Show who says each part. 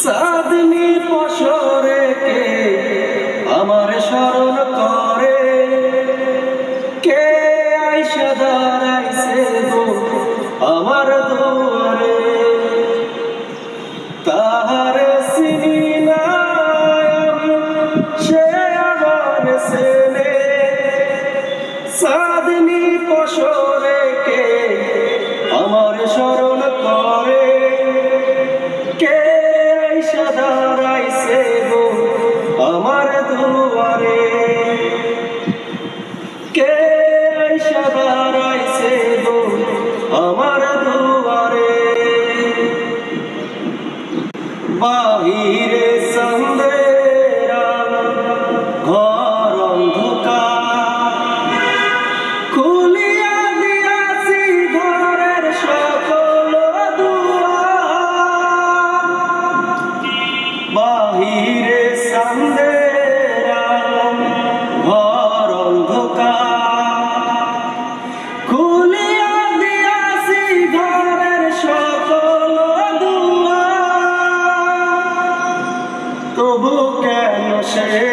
Speaker 1: চাঁদনি পশরে কে আমার স্মরণ করে, কে আইসা দাঁড়াইছে গো আমার দুয়ারে। তাহারে চিনি না আমি, সে আমার ছেলে। চাঁদনি পশরে কে আমার স্মরণ করে, কে আইসা দাঁড়াইছে গো আমার দুয়ারে, কে আইসা দাঁড়াইছে গো আমার দুয়ারে। বাহিরে চাঁদের আলো, ঘর অন্ধকার, খুলিয়া দিয়াছি ঘরের সকল দুয়ার। বাহিরে চাঁদের আলো, ঘর অন্ধকার, খুলিয়া দিয়াছি ঘরের সকল দুয়ার। তবু কেন সে